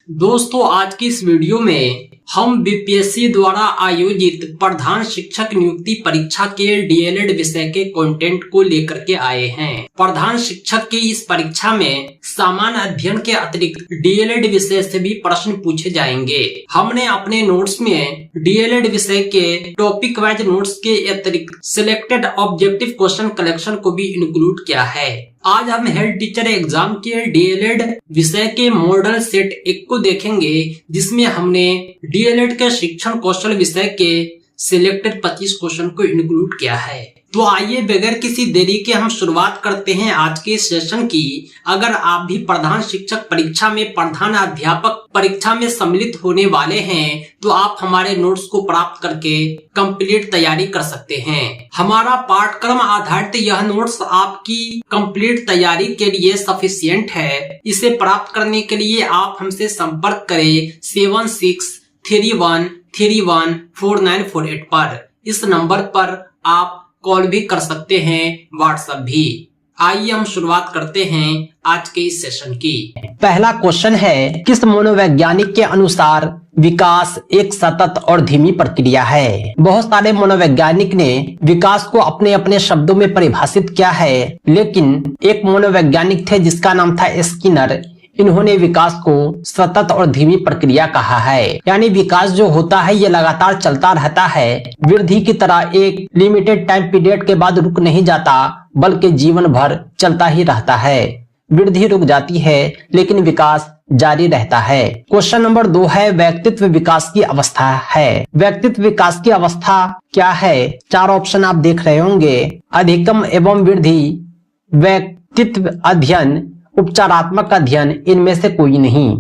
दोस्तों, आज की इस वीडियो में हम बीपीएससी द्वारा आयोजित प्रधान शिक्षक नियुक्ति परीक्षा के डीएलएड विषय के कंटेंट को लेकर के आए हैं। प्रधान शिक्षक की इस परीक्षा में सामान्य अध्ययन के अतिरिक्त डीएलएड विषय से भी प्रश्न पूछे जाएंगे। हमने अपने नोट्स में डीएलएड विषय के टॉपिक वाइज नोट्स के अतिरिक्त सिलेक्टेड ऑब्जेक्टिव क्वेश्चन कलेक्शन को भी इंक्लूड किया है। आज हम हेड टीचर एग्जाम के डीएलएड विषय के मॉडल सेट 1 को देखेंगे, जिसमें हमने डीएलएड के शिक्षण कौशल विषय के सिलेक्टेड 25 क्वेश्चन को इंक्लूड किया है। तो आइए बगैर किसी देरी के हम शुरुआत करते हैं आज के सेशन की। अगर आप भी प्रधान शिक्षक परीक्षा में प्रधान अध्यापक परीक्षा में सम्मिलित होने वाले हैं तो आप हमारे नोट्स को प्राप्त करके कंप्लीट तैयारी कर सकते हैं। हमारा पाठ्यक्रम आधारित यह नोट्स आपकी कंप्लीट तैयारी के लिए सफिशिएंट है। इसे प्राप्त करने के लिए आप हमसे संपर्क करें 7631314948 पर। इस नंबर पर आप कॉल भी कर सकते हैं, व्हाट्सएप भी। आइए हम शुरुआत करते हैं आज के इस सेशन की। पहला क्वेश्चन है, किस मनोवैज्ञानिक के अनुसार विकास एक सतत और धीमी प्रक्रिया है? बहुत सारे मनोवैज्ञानिक ने विकास को अपने अपने शब्दों में परिभाषित किया है, लेकिन एक मनोवैज्ञानिक थे जिसका नाम था स्किनर। इन्होंने विकास को सतत और धीमी प्रक्रिया कहा है। यानी विकास जो होता है ये लगातार चलता रहता है, वृद्धि की तरह एक लिमिटेड टाइम पीरियड के बाद रुक नहीं जाता, बल्कि जीवन भर चलता ही रहता है। वृद्धि रुक जाती है लेकिन विकास जारी रहता है। क्वेश्चन नंबर 2 है, व्यक्तित्व विकास की अवस्था है। व्यक्तित्व विकास की अवस्था क्या है? 4 ऑप्शन आप देख रहे होंगे। अधिगम एवं वृद्धि, व्यक्तित्व अध्ययन, उपचारात्मक अध्ययन, इनमें से कोई नहीं।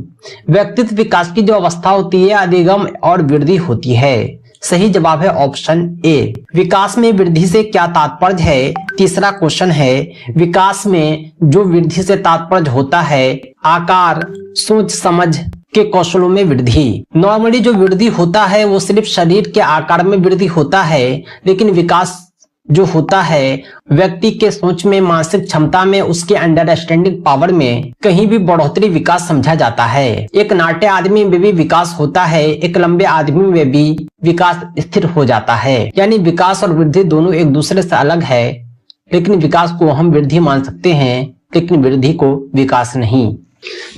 व्यक्तित्व विकास की जो अवस्था होती है अधिगम और वृद्धि होती है। सही जवाब है ऑप्शन ए। विकास में वृद्धि से क्या तात्पर्य है? तीसरा क्वेश्चन है, विकास में जो वृद्धि से तात्पर्य होता है आकार, सोच समझ के कौशलों में वृद्धि। नॉर्मली जो वृद्धि होता है वो सिर्फ शरीर के आकार में वृद्धि होता है, लेकिन विकास जो होता है व्यक्ति के सोच में, मानसिक क्षमता में, उसके अंडरस्टैंडिंग पावर में कहीं भी बढ़ोतरी विकास समझा जाता है। एक नाटे आदमी में भी विकास होता है, एक लंबे आदमी में भी विकास स्थिर हो जाता है। यानी विकास और वृद्धि दोनों एक दूसरे से अलग है, लेकिन विकास को हम वृद्धि मान सकते हैं लेकिन वृद्धि को विकास नहीं।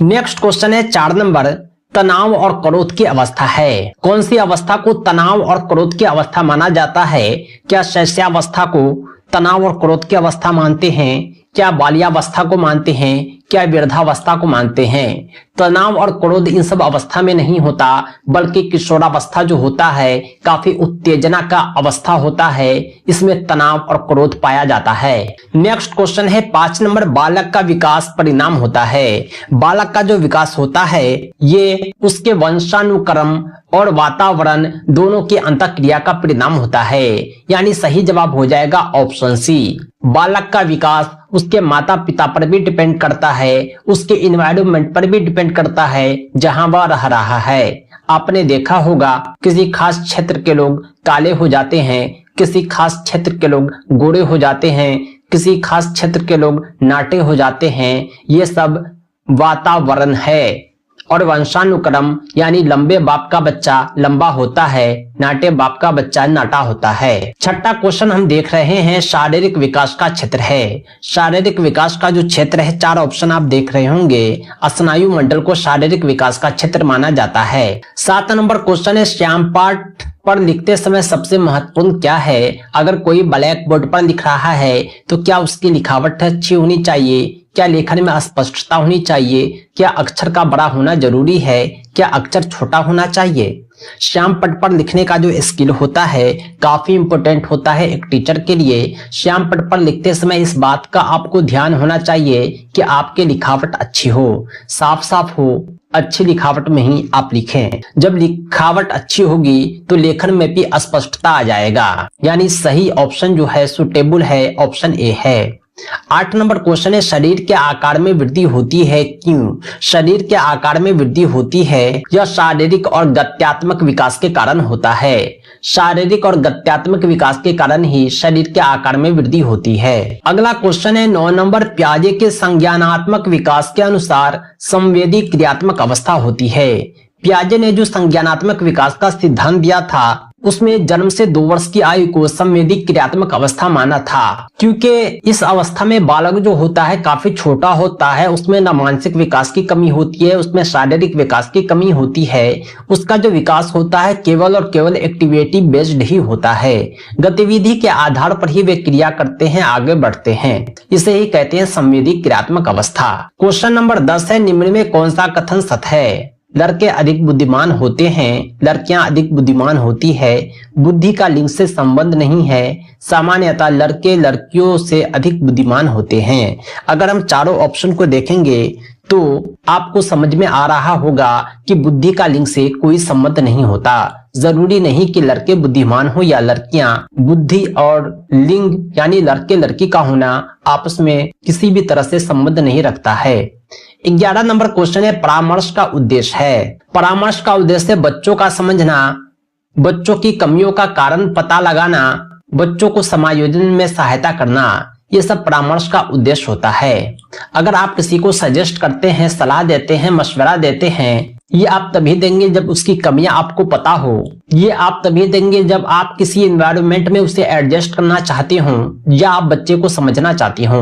नेक्स्ट क्वेश्चन है 4 नंबर, तनाव और क्रोध की अवस्था है। कौन सी अवस्था को तनाव और क्रोध की अवस्था माना जाता है? क्या शैशवावस्था को तनाव और क्रोध की अवस्था मानते हैं? क्या बाल्यावस्था को मानते हैं? क्या वृद्धावस्था को मानते हैं? तनाव और क्रोध इन सब अवस्था में नहीं होता, बल्कि किशोरावस्था जो होता है काफी उत्तेजना का अवस्था होता है, इसमें तनाव और क्रोध पाया जाता है। नेक्स्ट क्वेश्चन है 5 नंबर, बालक का विकास परिणाम होता है। बालक का जो विकास होता है ये उसके वंशानुक्रम और वातावरण दोनों की अंतःक्रिया का परिणाम होता है। यानी सही जवाब हो जाएगा ऑप्शन सी। बालक का विकास उसके माता पिता पर भी डिपेंड करता है, उसके इन्वायरमेंट पर भी डिपेंड करता है जहां वह रह रहा है। आपने देखा होगा किसी खास क्षेत्र के लोग काले हो जाते हैं, किसी खास क्षेत्र के लोग गोरे हो जाते हैं, किसी खास क्षेत्र के लोग नाटे हो जाते हैं। ये सब वातावरण है। और वंशानुक्रम यानी लंबे बाप का बच्चा लंबा होता है, नाटे बाप का बच्चा नाटा होता है। छठा क्वेश्चन हम देख रहे हैं, शारीरिक विकास का क्षेत्र है। शारीरिक विकास का जो क्षेत्र है 4 ऑप्शन आप देख रहे होंगे। स्नायु मंडल को शारीरिक विकास का क्षेत्र माना जाता है। 7 नंबर क्वेश्चन है, श्याम पाठ पर लिखते समय सबसे महत्वपूर्ण क्या है? अगर कोई ब्लैक बोर्ड पर लिख रहा है तो क्या उसकी लिखावट अच्छी होनी चाहिए? क्या लेखन में स्पष्टता होनी चाहिए? क्या अक्षर का बड़ा होना जरूरी है? क्या अक्षर छोटा होना चाहिए? श्याम पट पर लिखने का जो स्किल होता है काफी इंपॉर्टेंट होता है एक टीचर के लिए। श्याम पट पर लिखते समय इस बात का आपको ध्यान होना चाहिए कि आपकी लिखावट अच्छी हो, साफ साफ हो। अच्छी लिखावट में ही आप लिखें। जब लिखावट अच्छी होगी तो लेखन में भी स्पष्टता आ जाएगा। यानी सही ऑप्शन जो है सुटेबल है, ऑप्शन ए है। 8 नंबर क्वेश्चन है, शरीर के आकार में वृद्धि होती है क्यों? शरीर के आकार में वृद्धि होती है यह शारीरिक और गत्यात्मक विकास के कारण होता है। शारीरिक और गत्यात्मक विकास के कारण ही शरीर के आकार में वृद्धि होती है। अगला क्वेश्चन है 9 नंबर, पियाजे के संज्ञानात्मक विकास के अनुसार संवेदी क्रियात्मक अवस्था होती है। पियाजे ने जो संज्ञानात्मक विकास का सिद्धांत दिया था उसमें जन्म से 2 वर्ष की आयु को संवेदी क्रियात्मक अवस्था माना था, क्योंकि इस अवस्था में बालक जो होता है काफी छोटा होता है, उसमें न मानसिक विकास की कमी होती है, उसमें शारीरिक विकास की कमी होती है। उसका जो विकास होता है केवल और केवल एक्टिविटी बेस्ड ही होता है। गतिविधि के आधार पर ही वे क्रिया करते हैं, आगे बढ़ते हैं। इसे ही कहते हैं संवेदी क्रियात्मक अवस्था। क्वेश्चन नंबर 10 है, निम्न में कौन सा कथन सत्य है? लड़के अधिक बुद्धिमान होते हैं, लड़कियां अधिक बुद्धिमान होती है, बुद्धि का लिंग से संबंध नहीं है, सामान्यतः लड़के लड़कियों से अधिक बुद्धिमान होते हैं। अगर हम चारों ऑप्शन को देखेंगे तो आपको समझ में आ रहा होगा कि बुद्धि का लिंग से कोई संबंध नहीं होता। जरूरी नहीं कि लड़के बुद्धिमान हो या लड़कियां। बुद्धि और लिंग यानी लड़के लड़की का होना आपस में किसी भी तरह से संबंध नहीं रखता है। 11 नंबर क्वेश्चन है, परामर्श का उद्देश्य है। परामर्श का उद्देश्य बच्चों का समझना, बच्चों की कमियों का कारण पता लगाना, बच्चों को समायोजन में सहायता करना, ये सब परामर्श का उद्देश्य होता है। अगर आप किसी को सजेस्ट करते हैं, सलाह देते हैं, मशवरा देते हैं, ये आप तभी देंगे जब उसकी कमियां आपको पता हो। ये आप तभी देंगे जब आप किसी एनवायरनमेंट में उसे एडजस्ट करना चाहते हो या आप बच्चे को समझना चाहते हो।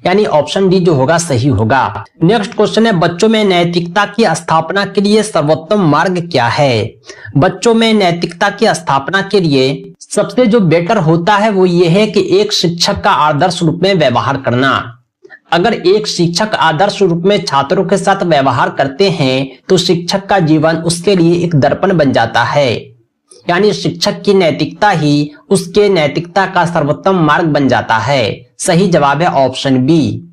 यानी ऑप्शन डी जो होगा सही होगा। नेक्स्ट क्वेश्चन है, बच्चों में नैतिकता की स्थापना के लिए सर्वोत्तम मार्ग क्या है? बच्चों में नैतिकता की स्थापना के लिए सबसे जो बेटर होता है वो ये है कि एक शिक्षक का आदर्श रूप में व्यवहार करना। अगर एक शिक्षक आदर्श रूप में छात्रों के साथ व्यवहार करते हैं तो शिक्षक का जीवन उसके लिए एक दर्पण बन जाता है। यानी शिक्षक की नैतिकता ही उसके नैतिकता का सर्वोत्तम मार्ग बन जाता है। सही जवाब है ऑप्शन बी।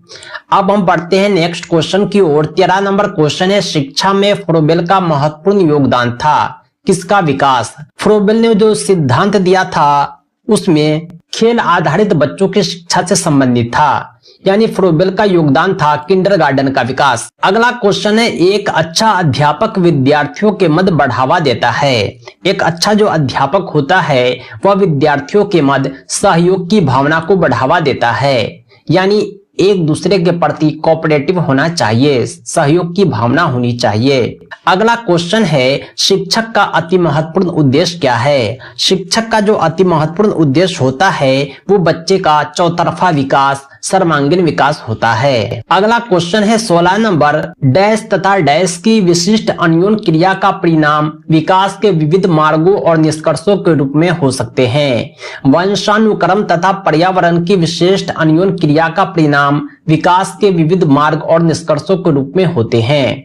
अब हम बढ़ते हैं नेक्स्ट क्वेश्चन की ओर। 13 नंबर क्वेश्चन है, शिक्षा में फ्रोबेल का महत्वपूर्ण योगदान था, किसका विकास? फ्रोबेल ने जो सिद्धांत दिया था उसमें खेल आधारित बच्चों की शिक्षा से संबंधित था। यानी फ्रोबेल का योगदान था किंडरगार्टन का विकास। अगला क्वेश्चन है, एक अच्छा अध्यापक विद्यार्थियों के मध्य बढ़ावा देता है। एक अच्छा जो अध्यापक होता है वह विद्यार्थियों के मध्य सहयोग की भावना को बढ़ावा देता है। यानी एक दूसरे के प्रति कोऑपरेटिव होना चाहिए, सहयोग की भावना होनी चाहिए। अगला क्वेश्चन है, शिक्षक का अति महत्वपूर्ण उद्देश्य क्या है? शिक्षक का जो अति महत्वपूर्ण उद्देश्य होता है वो बच्चे का चौतरफा विकास, सर्वांगीण विकास होता है। अगला क्वेश्चन है 16 नंबर, डैश तथा डैश की विशिष्ट अन्योन क्रिया का परिणाम विकास के विविध मार्गों और निष्कर्षों के रूप में हो सकते हैं। वंशानुक्रम तथा पर्यावरण की विशिष्ट अन्योन क्रिया का परिणाम विकास के विविध मार्ग और निष्कर्षों के रूप में होते हैं।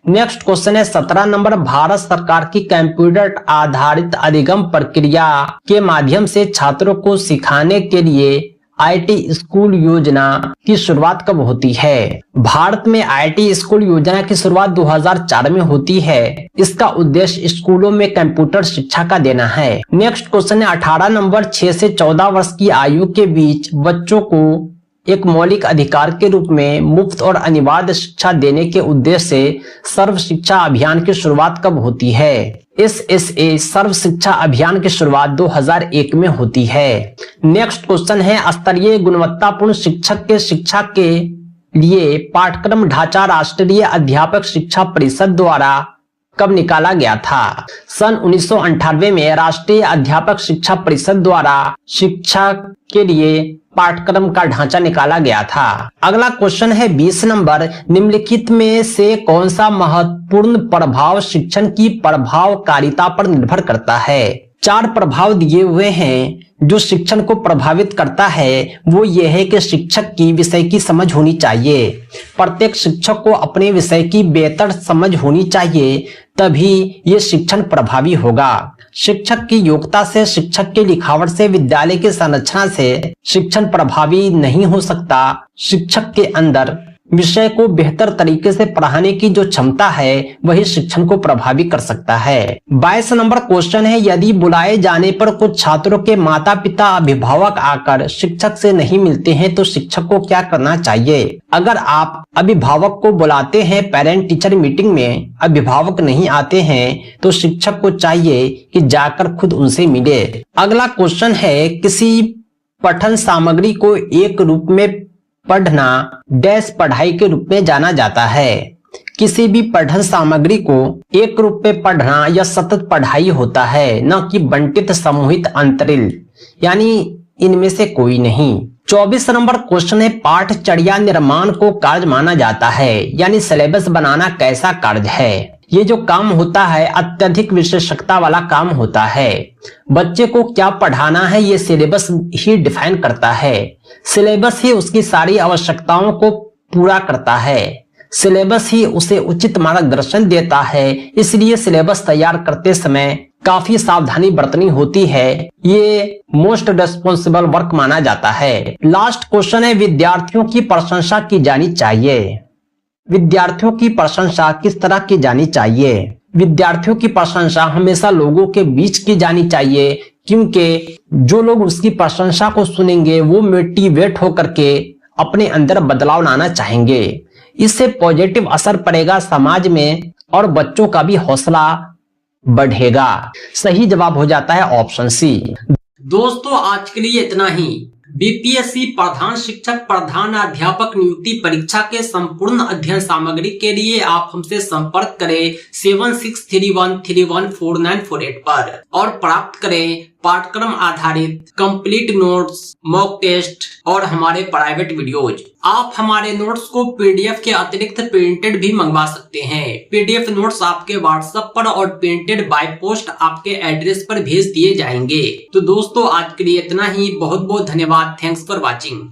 नेक्स्ट क्वेश्चन है 17 नंबर, भारत सरकार की कंप्यूटर आधारित अधिगम प्रक्रिया के माध्यम से छात्रों को सिखाने के लिए आईटी स्कूल योजना की शुरुआत कब होती है? भारत में आईटी स्कूल योजना की शुरुआत 2004 में होती है। इसका उद्देश्य स्कूलों में कंप्यूटर शिक्षा का देना है। नेक्स्ट क्वेश्चन है 18 नंबर, 6 से 14 वर्ष की आयु के बीच बच्चों को एक मौलिक अधिकार के रूप में मुफ्त और अनिवार्य शिक्षा देने के उद्देश्य से सर्व शिक्षा अभियान की शुरुआत कब होती है? SSA सर्व शिक्षा अभियान की शुरुआत 2001 में होती है। नेक्स्ट क्वेश्चन है, स्तरीय गुणवत्तापूर्ण शिक्षक के शिक्षा के लिए पाठ्यक्रम ढांचा राष्ट्रीय अध्यापक शिक्षा परिषद द्वारा कब निकाला गया था? सन 1998 में राष्ट्रीय अध्यापक शिक्षा परिषद द्वारा शिक्षा के लिए पाठ्यक्रम का ढांचा निकाला गया था। अगला क्वेश्चन है 20 नंबर, निम्नलिखित में से कौन सा महत्वपूर्ण प्रभाव शिक्षण की प्रभावकारिता पर निर्भर करता है? 4 प्रभाव दिए हुए हैं जो शिक्षण को प्रभावित करता है। वो ये है कि शिक्षक की विषय की समझ होनी चाहिए। प्रत्येक शिक्षक को अपने विषय की बेहतर समझ होनी चाहिए, तभी ये शिक्षण प्रभावी होगा। शिक्षक की योग्यता से, शिक्षक की लिखावट से, विद्यालय की संरचना से शिक्षण प्रभावी नहीं हो सकता। शिक्षक के अंदर विषय को बेहतर तरीके से पढ़ाने की जो क्षमता है वही शिक्षण को प्रभावी कर सकता है। 22 नंबर क्वेश्चन है, यदि बुलाए जाने पर कुछ छात्रों के माता पिता अभिभावक आकर शिक्षक से नहीं मिलते हैं तो शिक्षक को क्या करना चाहिए? अगर आप अभिभावक को बुलाते हैं पेरेंट टीचर मीटिंग में, अभिभावक नहीं आते हैं तो शिक्षक को चाहिए कि जाकर खुद उनसे मिले। अगला क्वेश्चन है, किसी पठन सामग्री को एक रूप में पढ़ना डैश पढ़ाई के रूप में जाना जाता है। किसी भी पठन सामग्री को एक रूप में पढ़ना यह सतत पढ़ाई होता है, न कि बंटित समूहित अंतरिल, यानी इनमें से कोई नहीं। 24 नंबर क्वेश्चन है, पाठचर्या निर्माण को कार्य माना जाता है, यानी सिलेबस बनाना कैसा कार्य है? ये जो काम होता है अत्यधिक विशेषज्ञता वाला काम होता है। बच्चे को क्या पढ़ाना है ये सिलेबस ही डिफाइन करता है। सिलेबस ही उसकी सारी आवश्यकताओं को पूरा करता है। सिलेबस ही उसे उचित मार्गदर्शन देता है। इसलिए सिलेबस तैयार करते समय काफी सावधानी बरतनी होती है। ये मोस्ट रेस्पॉन्सिबल वर्क माना जाता है। लास्ट क्वेश्चन है, विद्यार्थियों की प्रशंसा की जानी चाहिए। विद्यार्थियों की प्रशंसा किस तरह की जानी चाहिए? विद्यार्थियों की प्रशंसा हमेशा लोगों के बीच की जानी चाहिए, क्योंकि जो लोग उसकी प्रशंसा को सुनेंगे वो मोटिवेट होकर के अपने अंदर बदलाव लाना चाहेंगे। इससे पॉजिटिव असर पड़ेगा समाज में और बच्चों का भी हौसला बढ़ेगा। सही जवाब हो जाता है ऑप्शन सी। दोस्तों आज के लिए इतना ही। बीपीएससी प्रधान शिक्षक प्रधान अध्यापक नियुक्ति परीक्षा के संपूर्ण अध्ययन सामग्री के लिए आप हमसे संपर्क करें 7631314948 पर और प्राप्त करें पाठ्यक्रम आधारित कंप्लीट नोट्स, मॉक टेस्ट और हमारे प्राइवेट वीडियोज। आप हमारे नोट्स को पीडीएफ के अतिरिक्त प्रिंटेड भी मंगवा सकते हैं। पीडीएफ नोट्स आपके व्हाट्सएप पर और प्रिंटेड बाय पोस्ट आपके एड्रेस पर भेज दिए जाएंगे। तो दोस्तों आज के लिए इतना ही। बहुत बहुत धन्यवाद। Thanks for watching.